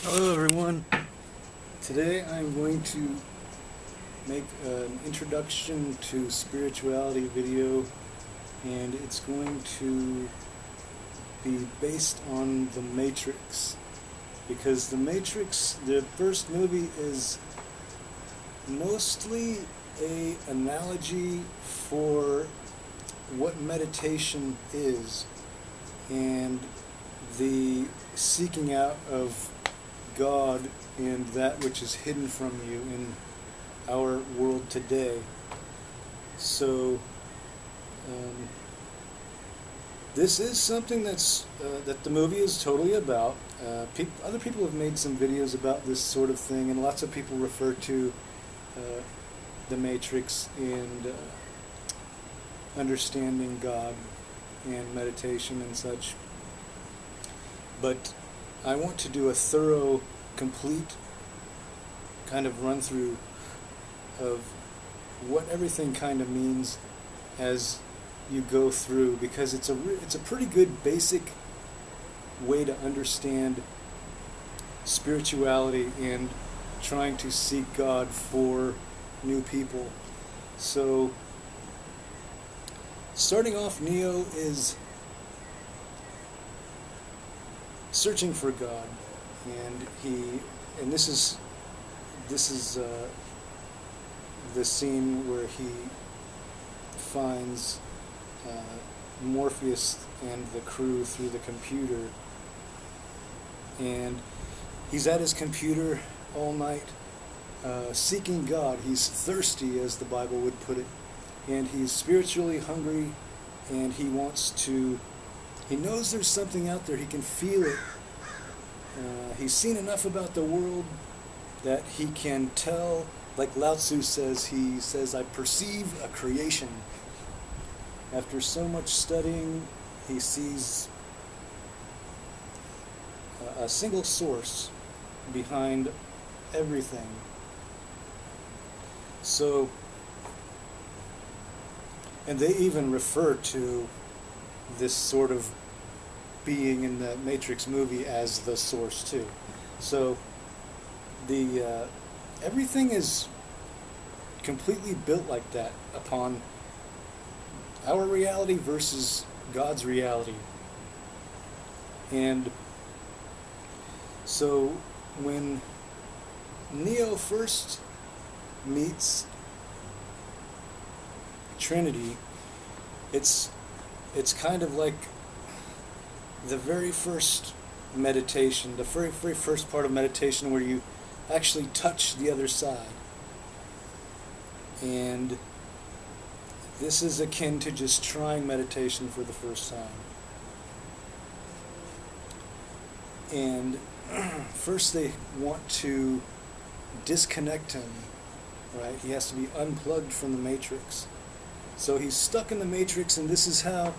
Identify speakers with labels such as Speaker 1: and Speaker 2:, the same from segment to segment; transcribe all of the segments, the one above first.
Speaker 1: Hello everyone. Today I'm going to make an introduction to spirituality video, and it's going to be based on The Matrix, because The Matrix, the first movie, is mostly a analogy for what meditation is and the seeking out of God and that which is hidden from you in our world today. So this is something that the movie is totally about. Other people have made some videos about this sort of thing, and lots of people refer to the Matrix and understanding God and meditation and such. But I want to do a thorough, complete kind of run through of what everything kind of means as you go through, because it's a pretty good basic way to understand spirituality and trying to seek God for new people. So starting off, Neo is searching for God, and this is the scene where he finds Morpheus and the crew through the computer, and he's at his computer all night seeking God. He's thirsty, as the Bible would put it, and he's spiritually hungry, and he knows there's something out there. He can feel it. He's seen enough about the world that he can tell, like Lao Tzu says, he says, "I perceive a creation." After so much studying, he sees a single source behind everything. So, and they even refer to this sort of being in the Matrix movie as the source too. So the everything is completely built like that upon our reality versus God's reality. And so when Neo first meets Trinity, it's kind of like the very first meditation, the very first part of meditation, where you actually touch the other side. And this is akin to just trying meditation for the first time. And first they want to disconnect him, right? He has to be unplugged from the Matrix. So he's stuck in the Matrix, and this is how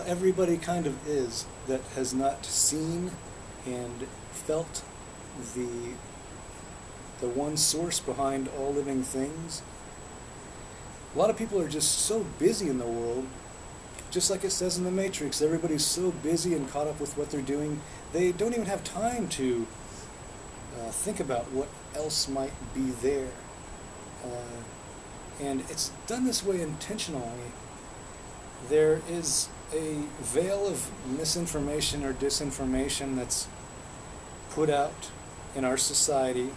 Speaker 1: everybody kind of is that has not seen and felt the one source behind all living things. A lot of people are just so busy in the world, just like it says in the Matrix. Everybody's so busy and caught up with what they're doing, they don't even have time to think about what else might be there. And it's done this way intentionally. There is a veil of misinformation or disinformation that's put out in our society,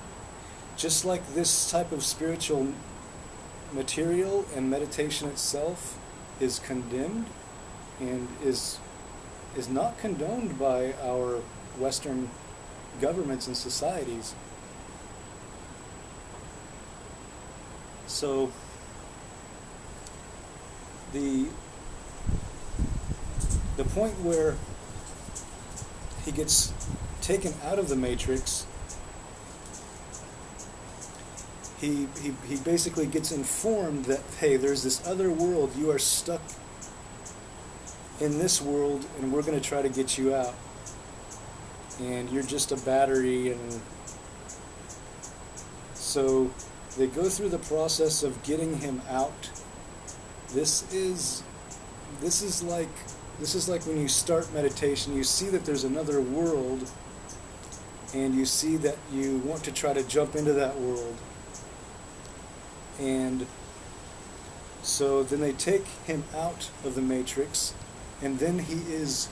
Speaker 1: just like this type of spiritual material and meditation itself is condemned and is not condoned by our Western governments and societies. So the point where he gets taken out of the Matrix, he basically gets informed that, hey, there's this other world, you are stuck in this world, and we're going to try to get you out, and you're just a battery. And so they go through the process of getting him out. This is like when you start meditation, you see that there's another world, and you see that you want to try to jump into that world. And so then they take him out of the matrix, and then he is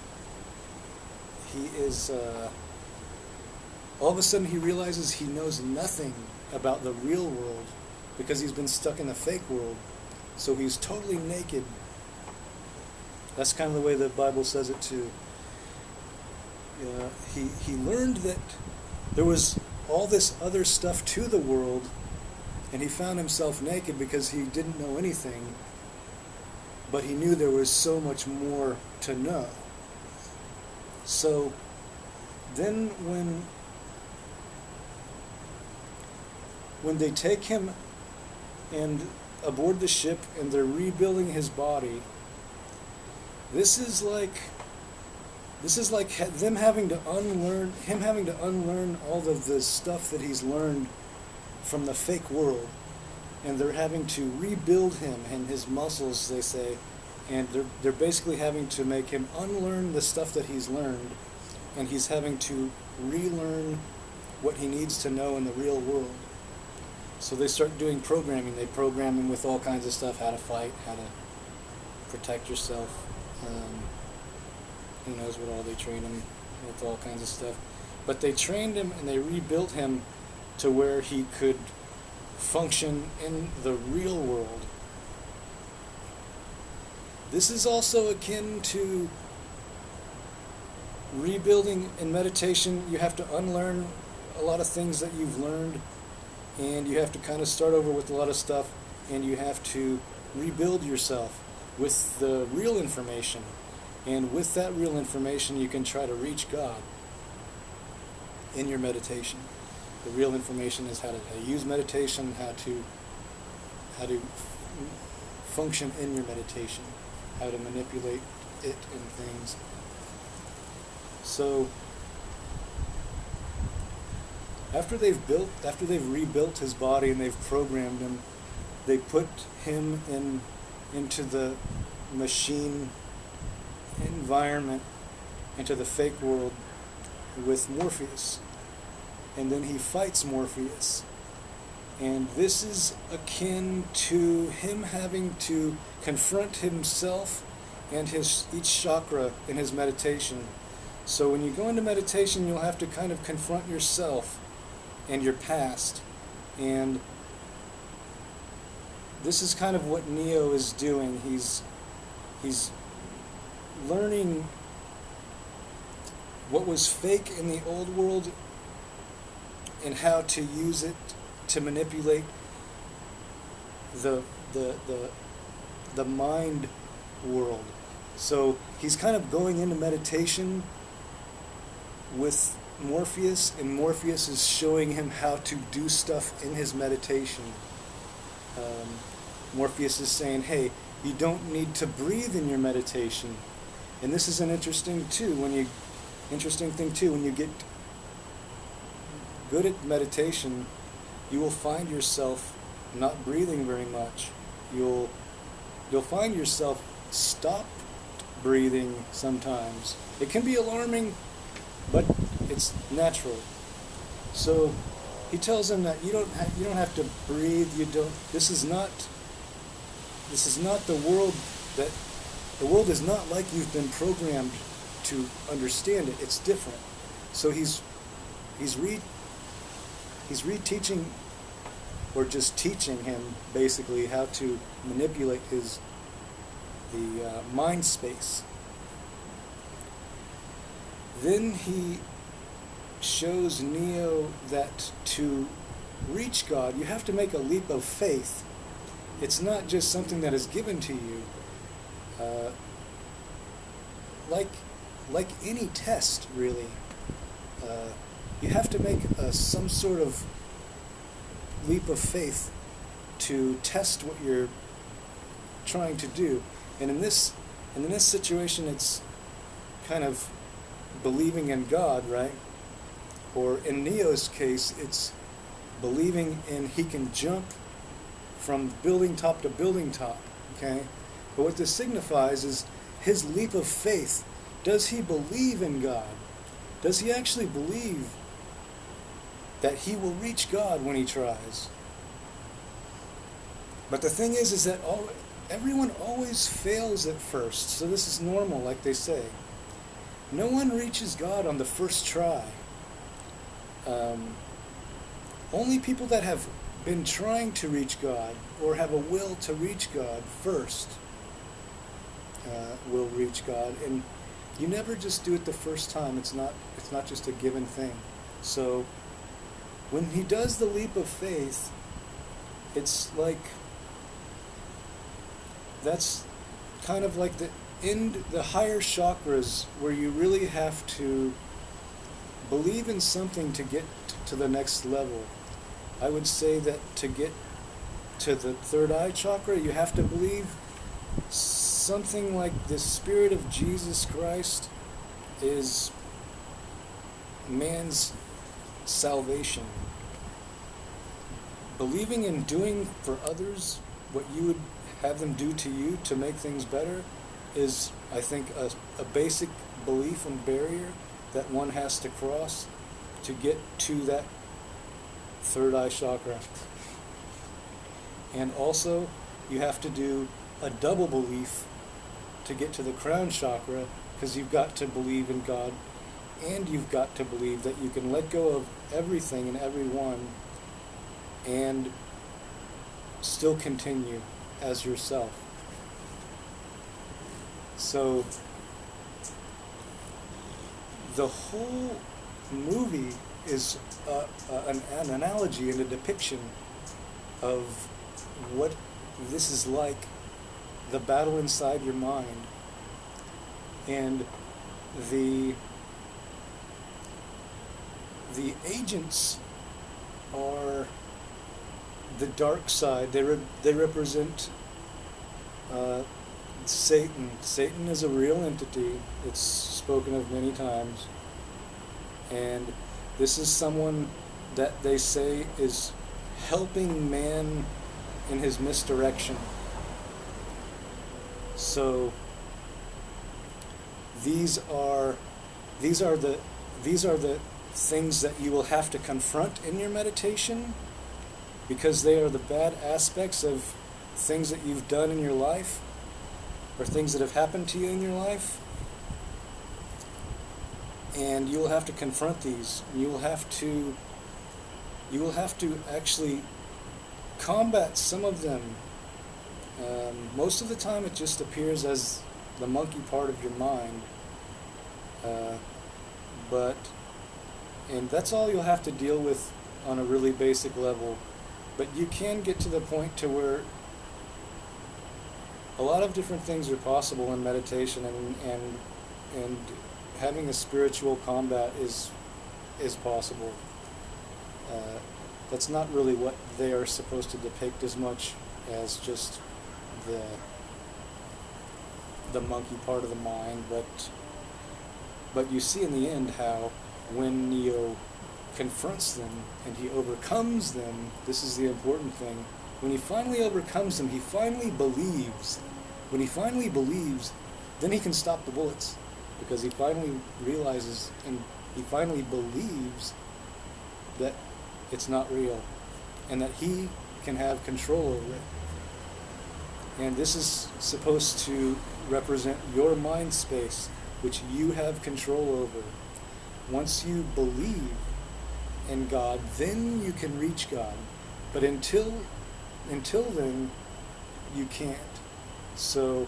Speaker 1: all of a sudden he realizes he knows nothing about the real world because he's been stuck in the fake world. So he's totally naked. That's kind of the way the Bible says it too. He learned that there was all this other stuff to the world, and he found himself naked because he didn't know anything, but he knew there was so much more to know. So then when they take him and aboard the ship and they're rebuilding his body, this is like them having to unlearn all of the stuff that he's learned from the fake world, and they're having to rebuild him and his muscles, they say, and they're basically having to make him unlearn the stuff that he's learned, and he's having to relearn what he needs to know in the real world. So they start doing programming. They program him with all kinds of stuff: how to fight, how to protect yourself. Who knows what all they train him with, all kinds of stuff. But they trained him and they rebuilt him to where he could function in the real world. This is also akin to rebuilding in meditation. You have to unlearn a lot of things that you've learned, and you have to kind of start over with a lot of stuff, and you have to rebuild yourself with the real information. And with that real information, you can try to reach God in your meditation. The real information is how to use meditation, how to function in your meditation, how to manipulate it and things. So after they've rebuilt his body and they've programmed him, they put him into the machine environment, into the fake world with Morpheus. And then he fights Morpheus. And this is akin to him having to confront himself and each chakra in his meditation. So when you go into meditation, you'll have to kind of confront yourself and your past. And this is kind of what Neo is doing. He's learning what was fake in the old world and how to use it to manipulate the mind world. So he's kind of going into meditation with Morpheus, and Morpheus is showing him how to do stuff in his meditation. Morpheus is saying, hey, you don't need to breathe in your meditation. And this is an interesting thing too. When you get good at meditation, you will find yourself not breathing very much. You'll find yourself stop breathing sometimes. It can be alarming, but it's natural. So he tells him that you don't have to breathe. This is not the world that. The world is not like you've been programmed to understand it. It's different. So he's reteaching, or just teaching him basically how to manipulate the mind space. Then he shows Neo that to reach God, you have to make a leap of faith. It's not just something that is given to you. Like any test, really, you have to make some sort of leap of faith to test what you're trying to do. And in this situation, it's kind of believing in God, right? Or in Neo's case, it's believing in he can jump from building top to building top. Okay, but what this signifies is his leap of faith. Does he believe in God? Does he actually believe that he will reach God when he tries. But the thing is that everyone always fails at first, so this is normal, like they say. No one reaches God on the first try. Only people that have been trying to reach God or have a will to reach God first will reach God, and you never just do it the first time. It's not just a given thing. So when he does the leap of faith, it's like that's kind of like the higher chakras, where you really have to believe in something to get to the next level. I would say that to get to the third eye chakra, you have to believe something like the Spirit of Jesus Christ is man's salvation. Believing in doing for others what you would have them do to you to make things better is, I think, a basic belief and barrier that one has to cross to get to that third eye chakra. And also, you have to do a double belief to get to the crown chakra, because you've got to believe in God, and you've got to believe that you can let go of everything and everyone and still continue as yourself. So the whole movie is an analogy and a depiction of what this is like, the battle inside your mind, and the agents are the dark side. They represent Satan. Satan is a real entity. It's spoken of many times, and this is someone that they say is helping man in his misdirection. So these are the things that you will have to confront in your meditation, because they are the bad aspects of things that you've done in your life, or things that have happened to you in your life. And you will have to confront these. You will have to actually combat some of them. Most of the time it just appears as the monkey part of your mind. And that's all you'll have to deal with on a really basic level. But you can get to the point to where a lot of different things are possible in meditation, and having a spiritual combat is possible. That's not really what they are supposed to depict as much as just the monkey part of the mind, but you see in the end how when Neo confronts them and he overcomes them, this is the important thing. When he finally overcomes them, he finally believes. When he finally believes, then he can stop the bullets, because he finally realizes and he finally believes that it's not real and that he can have control over it. And this is supposed to represent your mind space, which you have control over. Once you believe in God, then you can reach God. But until then, you can't. So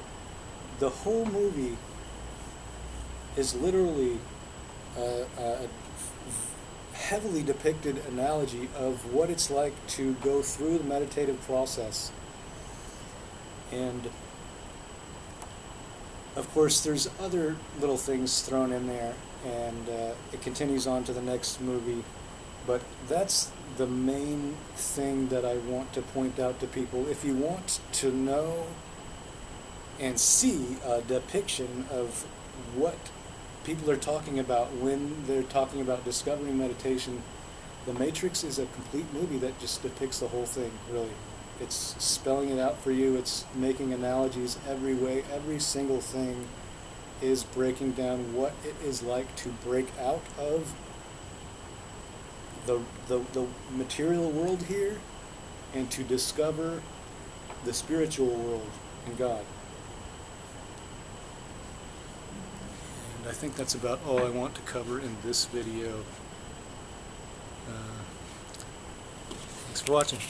Speaker 1: the whole movie is literally a heavily depicted analogy of what it's like to go through the meditative process. And of course there's other little things thrown in there, and it continues on to the next movie, but that's the main thing that I want to point out to people. If you want to know and see a depiction of what people are talking about when they're talking about discovering meditation, The Matrix is a complete movie that just depicts the whole thing, really. It's spelling it out for you. It's making analogies every way. Every single thing is breaking down what it is like to break out of the material world here and to discover the spiritual world and God. And I think that's about all I want to cover in this video. Thanks for watching.